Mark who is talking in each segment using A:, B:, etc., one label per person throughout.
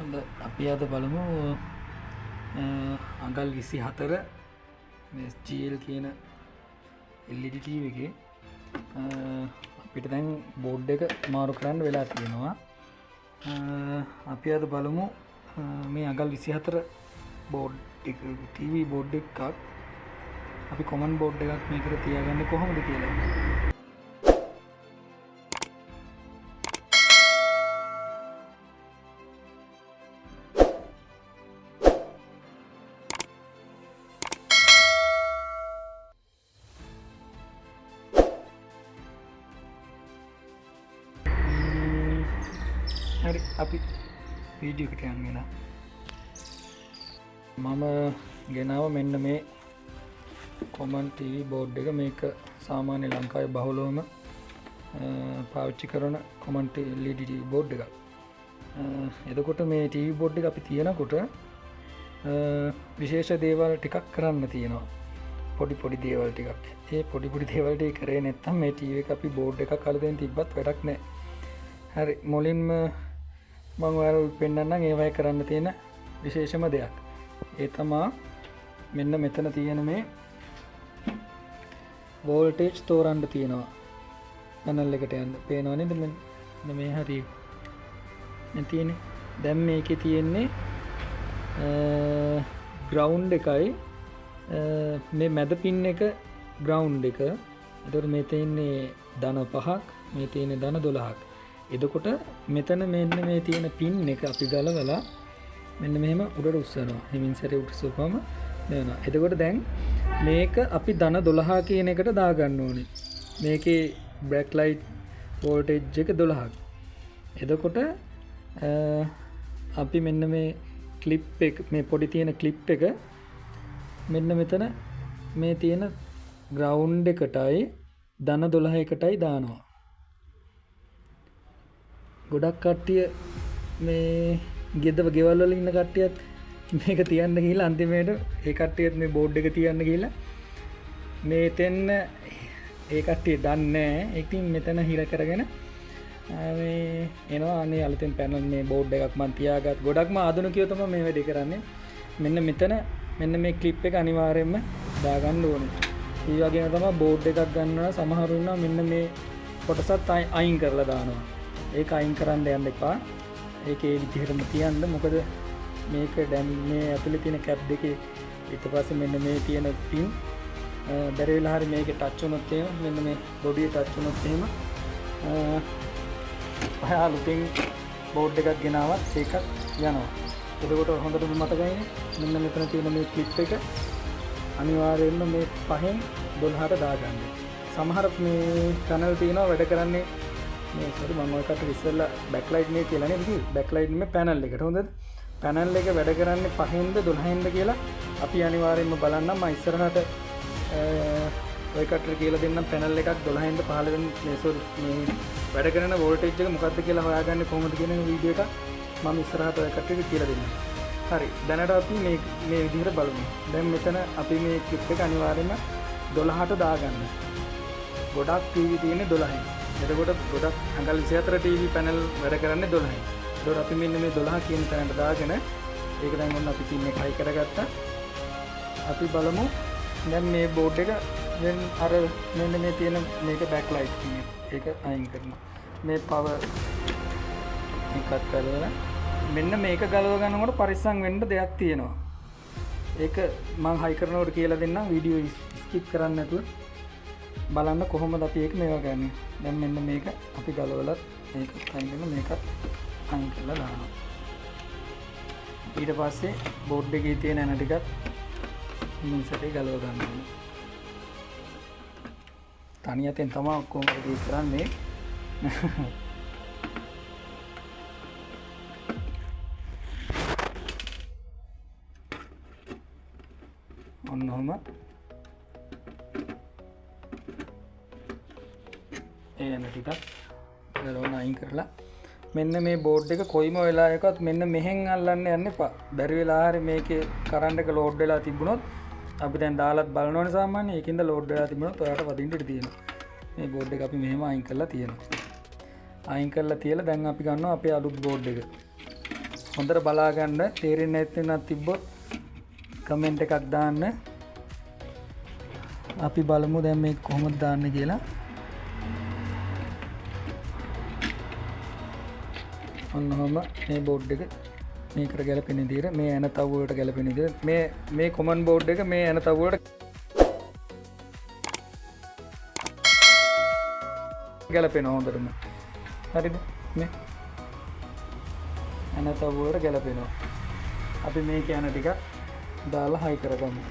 A: හොඳ අපි අද බලමු අඟල් 24 මේ SGL කියන LED TV එකේ අපිට දැන් බෝඩ් එක මාරු කරන්න වෙලා තියෙනවා. අපි අද බලමු මේ අඟල් 24 බෝඩ් එක TV බෝඩ් එකක් අපි කොමන් බෝඩ් එකක් මේකට තියාගන්නේ කොහොමද කියලා. හරි අපි වීඩියෝ එකට යන්න වෙනවා. මම ගෙනාව මෙන්න මේ කොමන් TV බෝඩ් එක. මේක සාමාන්‍ය ලංකාවේ බහුලවම පාවිච්චි කරන කොමන් LED TV බෝඩ් එකක්. එතකොට මේ TV බෝඩ් එක අපි තියනකොට විශේෂ දේවල් ටිකක් කරන්න තියෙනවා. පොඩි දේවල් ටිකක්. ඒ පොඩි දේවල් ටික කරේ නැත්නම් මේ TV එක අපි බෝඩ් එකක් අලුතෙන් තිබ්බත් වැඩක් නැහැ. හරි මුලින්ම මම ඔයාලට පෙන්නන්නම් ඒවයි කරන්න තියෙන විශේෂම දෙයක්. ඒ තමා මෙන්න මෙතන තියෙන මේ වෝල්ටේජ් තෝරන්න තියෙනවා. පැනල් එකට යන්න පේනව නේද? මෙන්න මේ හරි මේ තියෙන්නේ. දැන් මේකේ තියෙන්නේ ග්‍රවුන්ඩ් එකයි මේ මැද පින් එක ග්‍රවුන්ඩ් එක. එතකොට මේ තියෙන්නේ ධන 5ක්, මේ තියෙන්නේ ධන 12ක්. එතකොට මෙතන මෙන්න මේ තියෙන පින් එක අපි ගලවලා මෙන්න මෙහෙම උඩට උස්සනවා. හිමින් සැරේ උස්සපුවම වෙනවා. එතකොට දැන් මේක අපි ධන 12 කියන එකට දාගන්න ඕනේ. මේකේ බ්‍රැක් ලයිට් වෝල්ටේජ් එක 12ක්. එතකොට අපි මෙන්න මේ ක්ලිප් එක මේ පොඩි තියෙන ක්ලිප් එක මෙන්න මෙතන මේ තියෙන ග්‍රවුන්ඩ් එකටයි ධන 12කටයි දානවා. ගොඩක් කට්ටිය මේ ගෙවල් වල ඉන්න කට්ටියත් මේක තියන්න ගිහලා අන්තිමේට ඒ කට්ටියත් මේ බෝඩ් එක තියන්න ගිහලා මේතෙන් ඒ කට්ටිය දන්නේ නැහැ. ඉතින් මෙතන හිර කරගෙන මේ එනවා අනේ අලුතෙන් පැනල් මේ බෝඩ් එකක් මම තියාගත්. ගොඩක්ම ආධුනිකයෝ තමයි මේ වැඩේ කරන්නේ. මෙන්න මෙතන මෙන්න මේ ක්ලිප් එක අනිවාර්යයෙන්ම දාගන්න ඕනේ. ඒ වගේම තමයි බෝඩ් එකක් ගන්නවා සමහරු ඉන්නවා මෙන්න මේ කොටසත් අයින් කරලා දානවා. ඒක අයින් කරන්න යන්න එපා. ඒක ඒ විදිහටම තියන්න. මොකද මේක දැන් මේ ඇතුලේ තියෙන කැප් දෙකේ ඊට පස්සේ මෙන්න මේ තියෙන පින් බැරි වෙලා හරි මේකේ ටච් වුණොත් එහෙම මෙන්න මේ බොඩිය ටච් වුණොත් එහෙම අලුතින් බෝඩ් එකක් ගෙනාවත් ඒක යනවා. එතකොට හොඳටම මතකයිනේ මෙන්න මෙතන තියෙන මේ ක්ලිප් එක අනිවාර්යයෙන්ම මේ 5න් 12ට දාගන්න. සමහර මේ channel තියෙනවා වැඩ කරන්නේ මේ සෝරි මම ඔයකට ඉස්සෙල්ලා බෑක්ලයිට් මේ කියලා නේද කිව්වේ. බෑක්ලයිට් මේ පැනල් එකට හොඳද? පැනල් එක වැඩ කරන්නේ 5න්ද 12න්ද කියලා අපි අනිවාර්යයෙන්ම බලන්න. මම ඉස්සරහට ඔයකට කියලා දෙන්නම් පැනල් එකක් 12න්ද 15න්ද මේ සෝරි මේ වැඩ කරන වෝල්ටේජ් එක මොකක්ද කියලා හොයාගන්නේ කොහොමද කියන වීඩියෝ එක මම ඉස්සරහට ඔයකට කියලා දෙන්නම්. හරි දැනට අපි මේ විදිහට බලමු. දැන් මෙතන අපි මේ ක්ලිප් එක අනිවාර්යයෙන්ම 12ට දාගන්න. ගොඩක් TV තියෙන්නේ 12න්. එතකොට ගොඩක් අඟල් 24 TV පැනල් වැඩ කරන්නේ 12යි. ඒතකොට අපි මෙන්න මේ 12 කියන තැනට දාගෙන ඒක දැන් ඔන්න අපි පින් එක හයි කරගත්තා. අපි බලමු දැන් මේ බෝඩ් එක දැන් අර මෙන්න මේ තියෙන මේක බෑක් ලයිට් කියන ඒක අයින් කරනවා. මේ පවර් එකක් කරලා මෙන්න මේක ගලව ගන්නකොට පරිස්සම් වෙන්න දෙයක් තියෙනවා. ඒක මම හයි කරනකොට කියලා දෙන්නම් වීඩියෝ ස්කිප් කරන්න නැතුව බලන්න කොහොමද අපි ඒක මේවා ගන්න. දැන් මෙන්න මේක අපි ගලවලා මේක අයින් කරලා මේකත් අයින් කරලා දානවා. ඊට පස්සේ බෝඩ් එකේ තියෙන ඇන ටිකත් මින් සැරේ ගලව ගන්න ඕනේ. තනියෙන් තමයි ඔක්කොම වැඩි කරන්නේ. ඔන්නෝම එන ටිකක් ගලවන අයින් කරලා මෙන්න මේ බෝඩ් එක කොයිම වෙලාවකවත් මෙන්න මෙහෙන් අල්ලන්න යන්න එපා. බැරි වෙලා හරි මේකේ කරන්ට් එක ලෝඩ් වෙලා තිබුණොත් අපි දැන් දාලත් බලනවනේ සාමාන්‍යයෙන් ඒකින්ද ලෝඩ් වෙලා තිබුණොත් ඔයාලට වදින්න ඉඩ තියෙනවා. මේ බෝඩ් එක අපි මෙහෙම අයින් කරලා තියෙනවා. අයින් කරලා තියලා දැන් අපි ගන්නවා අපේ අලුත් බෝඩ් එක. හොඳට බලා ගන්න. තේරෙන්නේ නැත්නම් තිබ්බොත් කමෙන්ට් එකක් දාන්න. අපි බලමු දැන් මේක කොහොමද දාන්නේ කියලා. ඔන්නෝම මේ බෝඩ් එක මේකට ගැලපෙන විදිහට මේ ඇන තව්ව වලට ගැලපෙන විදිහට මේ කොමන් බෝඩ් එක මේ ඇන තව්ව වලට ගැලපෙනවා හොඳටම. හරිද? මේ ඇන තව්ව වලට ගැලපෙනවා. අපි මේක යන ටික දාලා හයි කරගමු.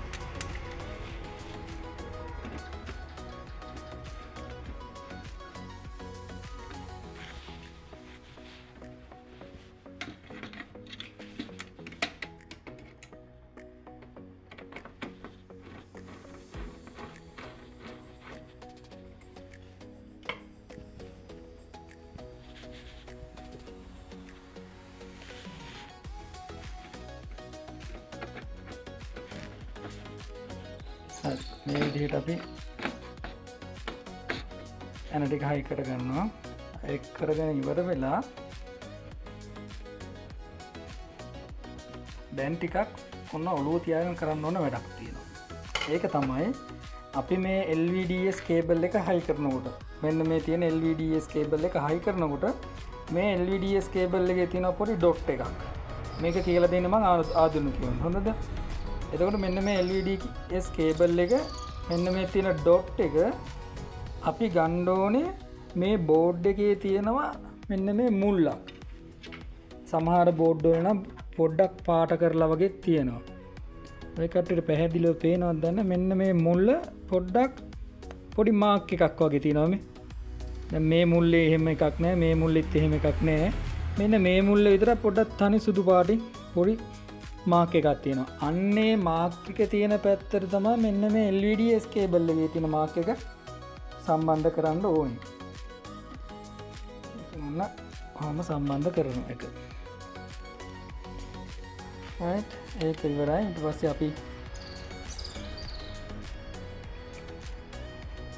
A: මේ විදිහට අපි ඇන ටික හයි කරගන්නවා. ඒක කරගෙන ඉවර වෙලා දැන් ටිකක් ඔන්න ඔළුව තියාගෙන කරන්න ඕන වැඩක් තියෙනවා. ඒක තමයි අපි මේ LVDS කේබල් එක හයි කරනකොට මෙන්න මේ තියෙන LVDS කේබල් එක හයි කරනකොට මේ LVDS කේබල් එකේ තියෙන පොඩි ඩොට් එකක්. මේක කියලා දෙන්න මම ආධුනිකයන්. හොඳද? එතකොට මෙන්න මේ LVDS කේබල් එක මෙන්න මේ තියෙන ඩොට් එක අපි ගන්න ඕනේ මේ බෝඩ් එකේ තියෙනවා මෙන්න මේ මුල්ලක්. සමහර බෝඩ් වල නම් පොඩ්ඩක් පාට කරලා වගේ තියෙනවා. ඔය කට්ටියට පැහැදිලිව පේනවද දන්නේ මෙන්න මේ මුල්ල පොඩ්ඩක් පොඩි මාක් එකක් වගේ තියෙනවා මේ. දැන් මේ මුල්ලේ එහෙම එකක් නැහැ, මේ මුල්ලෙත් එහෙම එකක් නැහැ. මෙන්න මේ මුල්ල විතර පොඩ්ඩක් තනි සුදු පාටින් පොඩි මාක් එකක් තියෙනවා. අන්නේ මාක් එක තියෙන පැත්තට තමයි මෙන්න මේ LVDS කේබල් එකේ තියෙන මාක් එක සම්බන්ධ කරන්න ඕනේ. මොන ඔහම සම්බන්ධ කරන එක. right ඒක ඉවරයි. ඊට පස්සේ අපි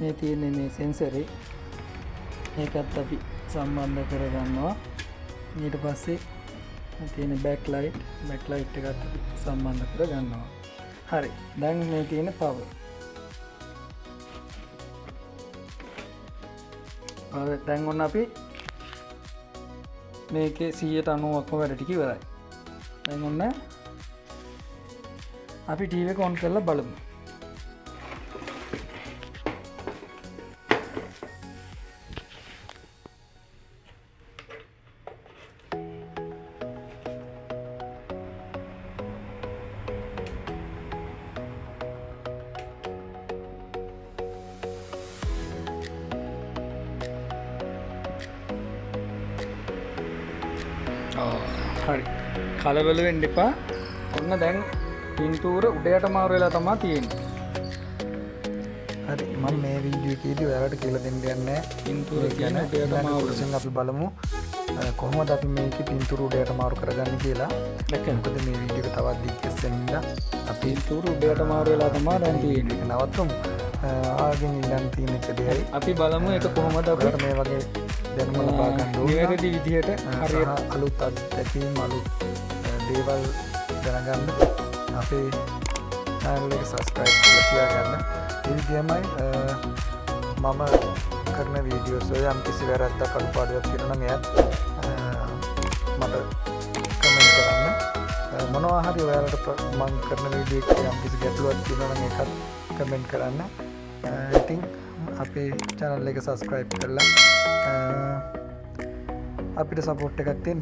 A: මේ තියෙන මේ සෙන්සර් ඒකත් අපි සම්බන්ධ කරගන්නවා. ඊට පස්සේ තියෙන බෑක්ලයිට් එකත් අපි සම්බන්ධ කරගන්නවා. හරි. දැන් මේ තියෙන පවර්. දැන් ඔන්න අපි මේකේ 190ක්ම වැඩ ටික ඉවරයි. දැන් ඔන්න අපි ටීවී එක ඔන් කරලා බලමු. හරි. කලබල වෙන්න එපා. ඔන්න දැන් පින්තූර උඩයට මාරු වෙලා තමයි තියෙන්නේ. හරි. මම මේ වීඩියෝ එකේදී ඔයාලට කියලා දෙන්න යන්නේ පින්තූර කියන උඩයට මාරු කරන අපි බලමු කොහොමද අපි මේකේ පින්තූර උඩයට මාරු කරගන්නේ කියලා. මොකද මේ වීඩියෝ එක තවත් දිග්ගැස්සෙන්න අපි පින්තූර උඩයට මාරු වෙලා තමයි දැන් තියෙන්නේ. නවත්තමු. ආගෙන ඉඳන් තියෙන එක දෙයයි. අපි බලමු ඒක කොහොමද අපිට මේ වගේ දැනුම ලබා ගන්න ඕනේ. නිවැරදි විදිහට හරියට අලුත් අත්දැකීම් අලුත් දේවල් දැනගන්න අපේ channel එක subscribe කරලා තියාගන්න. ඒ විදිහමයි මම කරන වීඩියෝස් වල යම් කිසි වැරද්දක් අඩුපාඩුවක් තියෙනවා නම් එයත් මට කමෙන්ට් කරන්න. මොනවා හරි ඔයාලට මම කරන වීඩියෝ එකේ යම් කිසි ගැටලුවක් තියෙනවා නම් ඒකත් කමෙන්ට් කරන්න. ඉතින් අපේ channel එක subscribe කරලා අපිට support එකක් දෙන්න.